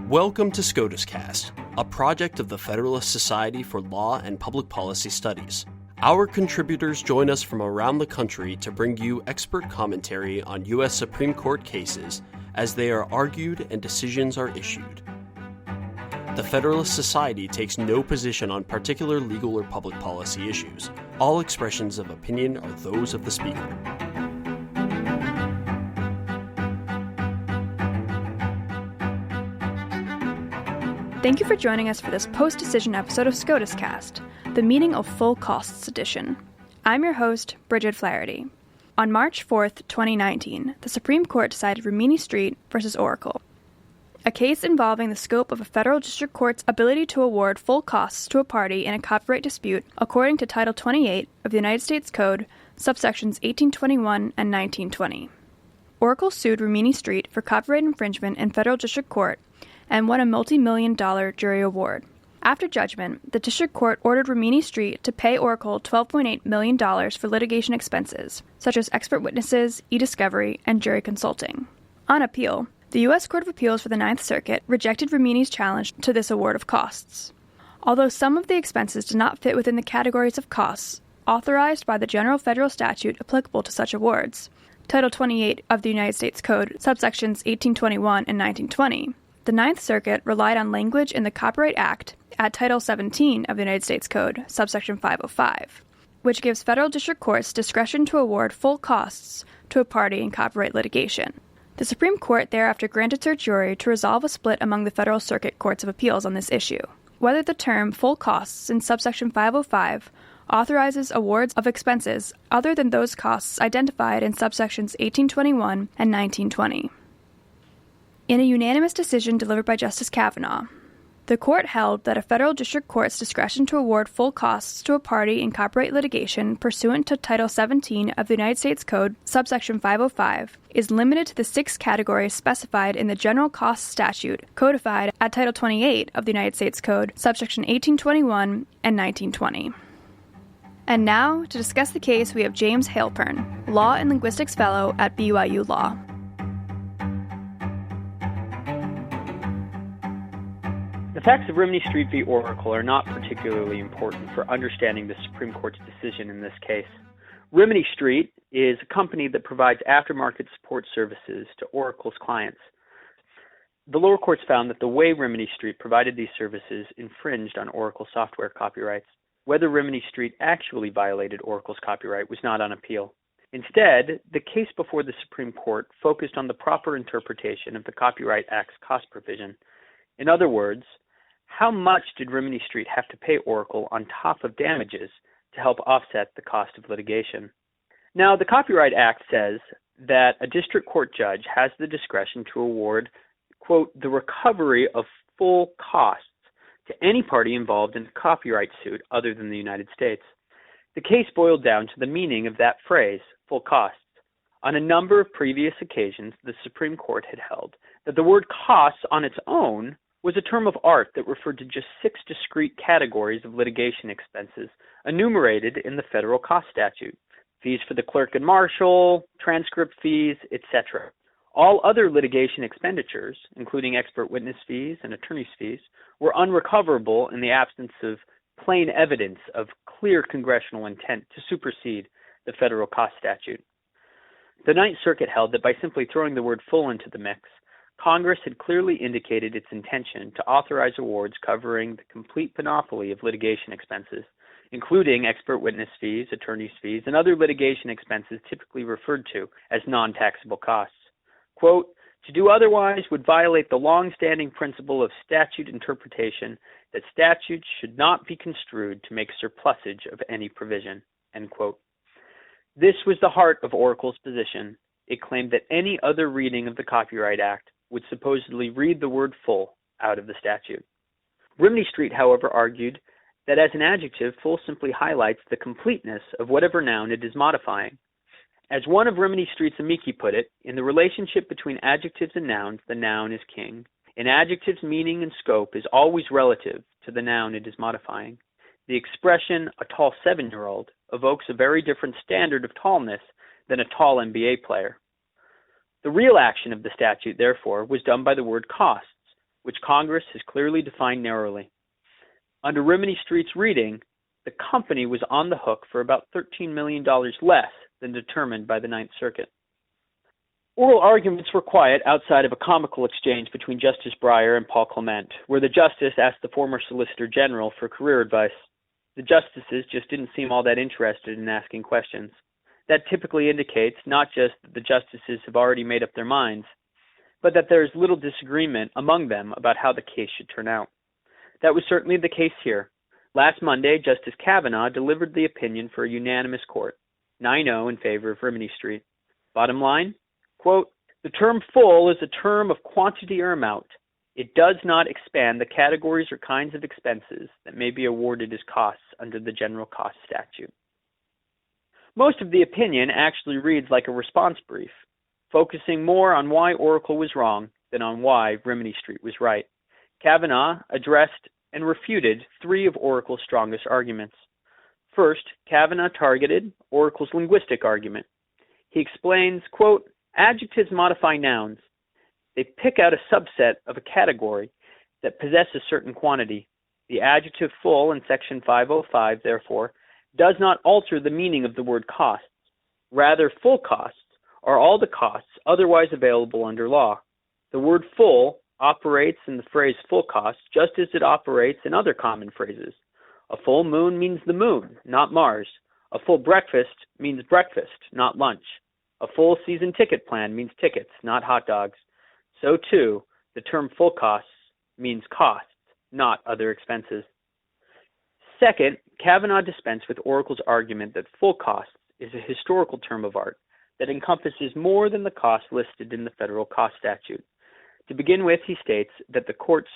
Welcome to SCOTUScast, a project of the Federalist Society for Law and Public Policy Studies. Our contributors join us from around the country to bring you expert commentary on U.S. Supreme Court cases as they are argued and decisions are issued. The Federalist Society takes no position on particular legal or public policy issues. All expressions of opinion are those of the speaker. Thank you for joining us for this post-decision episode of SCOTUScast, the Meaning of Full Costs edition. I'm your host, Bridget Flaherty. On March 4th, 2019, the Supreme Court decided Rimini Street v. Oracle, a case involving the scope of a federal district court's ability to award full costs to a party in a copyright dispute according to Title 28 of the United States Code, subsections 1821 and 1920. Oracle sued Rimini Street for copyright infringement in federal district court and won a multi-million-dollar jury award. After judgment, the district court ordered Rimini Street to pay Oracle $12.8 million for litigation expenses, such as expert witnesses, e-discovery, and jury consulting. On appeal, the U.S. Court of Appeals for the Ninth Circuit rejected Rimini's challenge to this award of costs. Although some of the expenses did not fit within the categories of costs authorized by the general federal statute applicable to such awards, Title 28 of the United States Code, subsections 1821 and 1920, the Ninth Circuit relied on language in the Copyright Act at Title 17 of the United States Code, subsection 505, which gives federal district courts discretion to award full costs to a party in copyright litigation. The Supreme Court thereafter granted certiorari to resolve a split among the Federal Circuit Courts of Appeals on this issue, whether the term full costs in subsection 505 authorizes awards of expenses other than those costs identified in subsections 1821 and 1920. In a unanimous decision delivered by Justice Kavanaugh, the court held that a federal district court's discretion to award full costs to a party in copyright litigation pursuant to Title 17 of the United States Code, subsection 505, is limited to the 6 categories specified in the General Costs Statute codified at Title 28 of the United States Code, subsection 1821 and 1920. And now, to discuss the case, we have James Heilpern, Law and Linguistics Fellow at BYU Law. The facts of Rimini Street v. Oracle are not particularly important for understanding the Supreme Court's decision in this case. Rimini Street is a company that provides aftermarket support services to Oracle's clients. The lower courts found that the way Rimini Street provided these services infringed on Oracle software copyrights. Whether Rimini Street actually violated Oracle's copyright was not on appeal. Instead, the case before the Supreme Court focused on the proper interpretation of the Copyright Act's cost provision. In other words, how much did Rimini Street have to pay Oracle on top of damages to help offset the cost of litigation? Now, the Copyright Act says that a district court judge has the discretion to award, quote, the recovery of full costs to any party involved in a copyright suit other than the United States. The case boiled down to the meaning of that phrase, full costs. On a number of previous occasions, the Supreme Court had held that the word costs on its own was a term of art that referred to just 6 discrete categories of litigation expenses enumerated in the federal cost statute: fees for the clerk and marshal, transcript fees, etc. All other litigation expenditures, including expert witness fees and attorney's fees, were unrecoverable in the absence of plain evidence of clear congressional intent to supersede the federal cost statute. The Ninth Circuit held that by simply throwing the word full into the mix, Congress had clearly indicated its intention to authorize awards covering the complete panoply of litigation expenses, including expert witness fees, attorney's fees, and other litigation expenses typically referred to as non-taxable costs. Quote, to do otherwise would violate the long-standing principle of statute interpretation that statutes should not be construed to make surplusage of any provision, end quote. This was the heart of Oracle's position. It claimed that any other reading of the Copyright Act would supposedly read the word full out of the statute. Rimini Street, however, argued that as an adjective, full simply highlights the completeness of whatever noun it is modifying. As one of Rimini Street's amici put it, in the relationship between adjectives and nouns, the noun is king. An adjective's meaning and scope is always relative to the noun it is modifying. The expression, a tall 7-year-old, evokes a very different standard of tallness than a tall NBA player. The real action of the statute, therefore, was done by the word costs, which Congress has clearly defined narrowly. Under Rimini Street's reading, the company was on the hook for about $13 million less than determined by the Ninth Circuit. Oral arguments were quiet outside of a comical exchange between Justice Breyer and Paul Clement, where the justice asked the former Solicitor General for career advice. The justices just didn't seem all that interested in asking questions. That typically indicates not just that the justices have already made up their minds, but that there is little disagreement among them about how the case should turn out. That was certainly the case here. Last Monday, Justice Kavanaugh delivered the opinion for a unanimous court, 9-0 in favor of Rimini Street. Bottom line, quote, "The term full is a term of quantity or amount. It does not expand the categories or kinds of expenses that may be awarded as costs under the general cost statute." Most of the opinion actually reads like a response brief, focusing more on why Oracle was wrong than on why Rimini Street was right. Kavanaugh addressed and refuted three of Oracle's strongest arguments. First, Kavanaugh targeted Oracle's linguistic argument. He explains, quote, "Adjectives modify nouns. They pick out a subset of a category that possesses certain quantity. The adjective full in Section 505, therefore, does not alter the meaning of the word costs. Rather, full costs are all the costs otherwise available under law. The word full operates in the phrase full costs just as it operates in other common phrases. A full moon means the moon, not Mars. A full breakfast means breakfast, not lunch. A full season ticket plan means tickets, not hot dogs. So too, the term full costs means costs, not other expenses." Second, Kavanaugh dispensed with Oracle's argument that full costs is a historical term of art that encompasses more than the costs listed in the federal cost statute. To begin with, he states that the court's,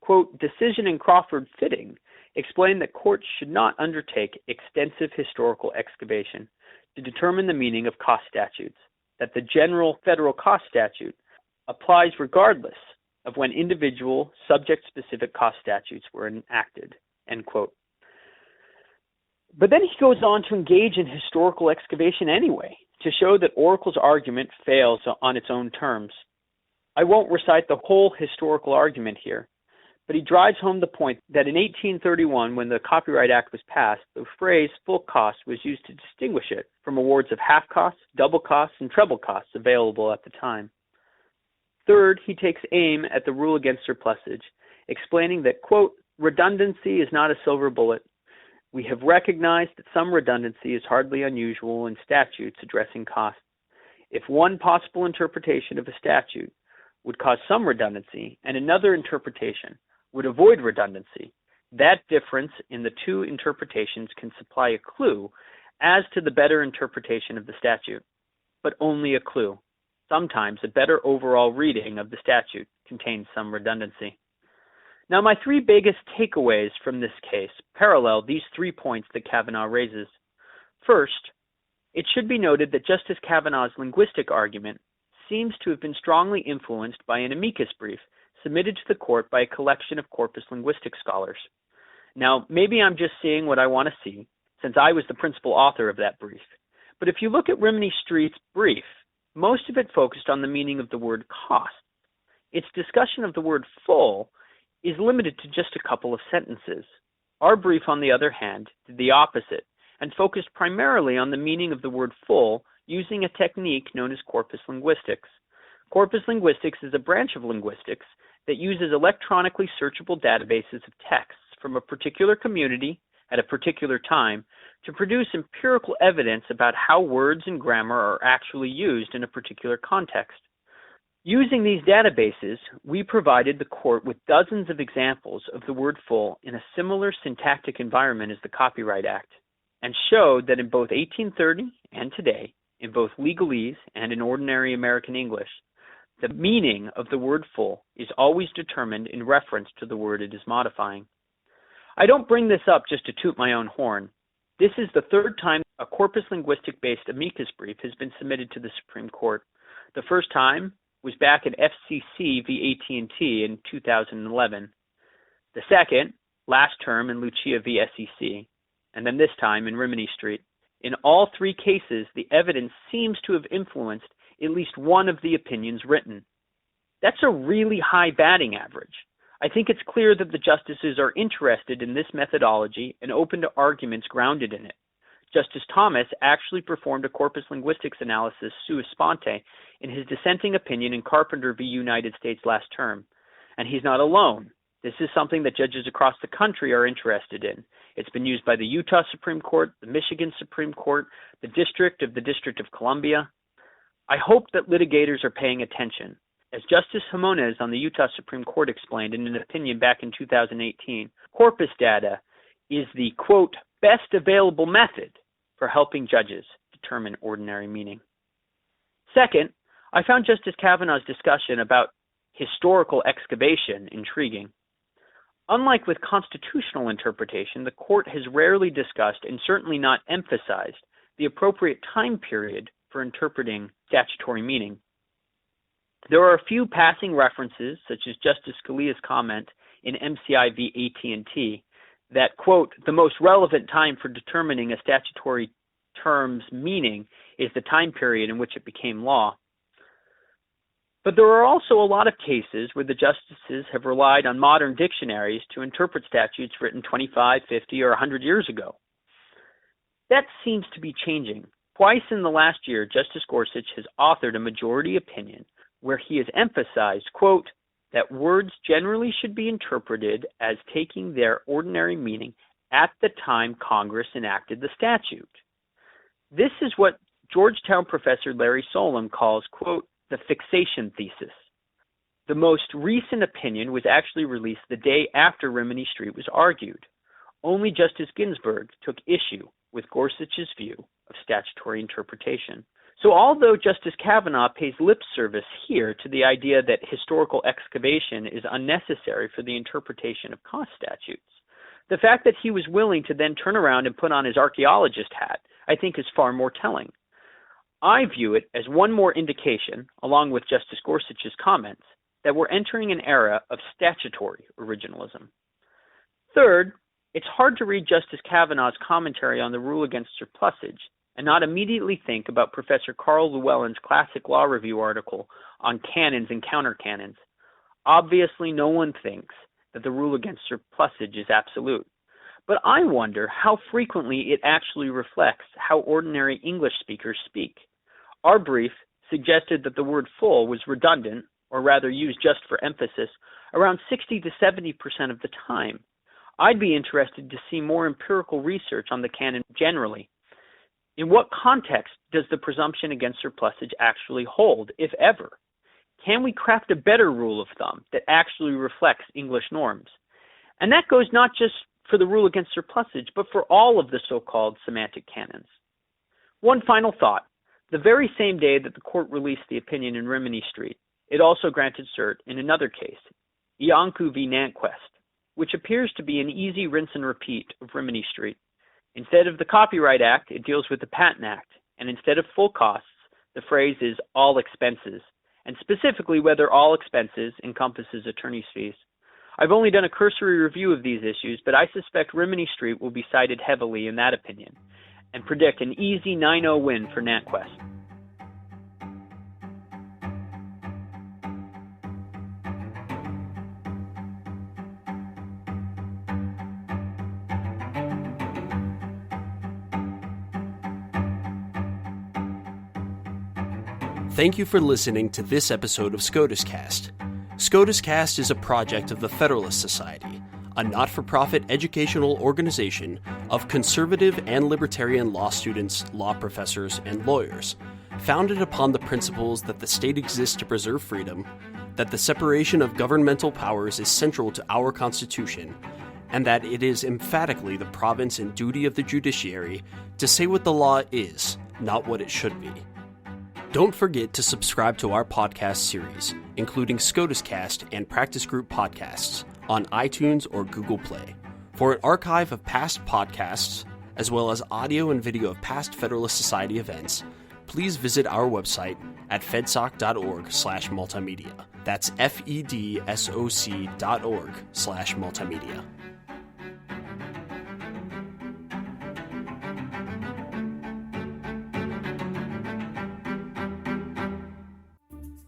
quote, "decision in Crawford fitting explained that courts should not undertake extensive historical excavation to determine the meaning of cost statutes, that the general federal cost statute applies regardless of when individual subject-specific cost statutes were enacted," end quote. But then he goes on to engage in historical excavation anyway, to show that Oracle's argument fails on its own terms. I won't recite the whole historical argument here, but he drives home the point that in 1831, when the Copyright Act was passed, the phrase full cost was used to distinguish it from awards of half costs, double costs, and treble costs available at the time. Third, he takes aim at the rule against surplusage, explaining that, quote, "redundancy is not a silver bullet. We have recognized that some redundancy is hardly unusual in statutes addressing costs. If one possible interpretation of a statute would cause some redundancy and another interpretation would avoid redundancy, that difference in the two interpretations can supply a clue as to the better interpretation of the statute, but only a clue. Sometimes a better overall reading of the statute contains some redundancy." Now, my three biggest takeaways from this case parallel these 3 points that Kavanaugh raises. First, it should be noted that Justice Kavanaugh's linguistic argument seems to have been strongly influenced by an amicus brief submitted to the court by a collection of corpus linguistics scholars. Now, maybe I'm just seeing what I want to see, since I was the principal author of that brief. But if you look at Rimini Street's brief, most of it focused on the meaning of the word cost. Its discussion of the word full is limited to just a couple of sentences. Our brief, on the other hand, did the opposite and focused primarily on the meaning of the word full using a technique known as corpus linguistics. Corpus linguistics is a branch of linguistics that uses electronically searchable databases of texts from a particular community at a particular time to produce empirical evidence about how words and grammar are actually used in a particular context. Using these databases, we provided the court with dozens of examples of the word full in a similar syntactic environment as the Copyright Act, and showed that in both 1830 and today, in both legalese and in ordinary American English, the meaning of the word full is always determined in reference to the word it is modifying. I don't bring this up just to toot my own horn. This is the third time a corpus linguistic-based amicus brief has been submitted to the Supreme Court. The first time was back at FCC v. AT&T in 2011. The second, last term in Lucia v. SEC, and then this time in Rimini Street. In all three cases, the evidence seems to have influenced at least one of the opinions written. That's a really high batting average. I think it's clear that the justices are interested in this methodology and open to arguments grounded in it. Justice Thomas actually performed a corpus linguistics analysis sua sponte in his dissenting opinion in Carpenter v. United States last term. And he's not alone. This is something that judges across the country are interested in. It's been used by the Utah Supreme Court, the Michigan Supreme Court, the District of Columbia. I hope that litigators are paying attention. As Justice Jimenez on the Utah Supreme Court explained in an opinion back in 2018, corpus data is the, quote, best available method for helping judges determine ordinary meaning. Second, I found Justice Kavanaugh's discussion about historical excavation intriguing. Unlike with constitutional interpretation, the court has rarely discussed and certainly not emphasized the appropriate time period for interpreting statutory meaning. There are a few passing references, such as Justice Scalia's comment in MCI v. AT&T, that, quote, the most relevant time for determining a statutory term's meaning is the time period in which it became law. But there are also a lot of cases where the justices have relied on modern dictionaries to interpret statutes written 25, 50, or 100 years ago. That seems to be changing. Twice in the last year, Justice Gorsuch has authored a majority opinion where he has emphasized, quote, that words generally should be interpreted as taking their ordinary meaning at the time Congress enacted the statute. This is what Georgetown professor Larry Solem calls, quote, the fixation thesis. The most recent opinion was actually released the day after Rimini Street was argued. Only Justice Ginsburg took issue with Gorsuch's view of statutory interpretation. So although Justice Kavanaugh pays lip service here to the idea that historical excavation is unnecessary for the interpretation of cost statutes, the fact that he was willing to then turn around and put on his archaeologist hat, I think, is far more telling. I view it as one more indication, along with Justice Gorsuch's comments, that we're entering an era of statutory originalism. Third, it's hard to read Justice Kavanaugh's commentary on the rule against surplusage and not immediately think about Professor Carl Llewellyn's classic law review article on canons and countercanons. Obviously, no one thinks that the rule against surplusage is absolute. But I wonder how frequently it actually reflects how ordinary English speakers speak. Our brief suggested that the word full was redundant, or rather used just for emphasis, around 60 to 70% of the time. I'd be interested to see more empirical research on the canon generally. In what context does the presumption against surplusage actually hold, if ever? Can we craft a better rule of thumb that actually reflects English norms? And that goes not just for the rule against surplusage, but for all of the so-called semantic canons. One final thought. The very same day that the court released the opinion in Rimini Street, it also granted cert in another case, Iancu v. Nantquest, which appears to be an easy rinse and repeat of Rimini Street. Instead of the Copyright Act, it deals with the Patent Act, and instead of full costs, the phrase is all expenses, and specifically whether all expenses encompasses attorney's fees. I've only done a cursory review of these issues, but I suspect Rimini Street will be cited heavily in that opinion, and predict an easy 9-0 win for Nantquest. Thank you for listening to this episode of SCOTUScast. SCOTUScast is a project of the Federalist Society, a not-for-profit educational organization of conservative and libertarian law students, law professors, and lawyers, founded upon the principles that the state exists to preserve freedom, that the separation of governmental powers is central to our Constitution, and that it is emphatically the province and duty of the judiciary to say what the law is, not what it should be. Don't forget to subscribe to our podcast series, including SCOTUScast and Practice Group podcasts, on iTunes or Google Play. For an archive of past podcasts, as well as audio and video of past Federalist Society events, please visit our website at fedsoc.org/multimedia. That's fedsoc.org/multimedia.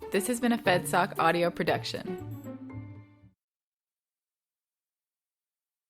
This has been a FedSoc audio production.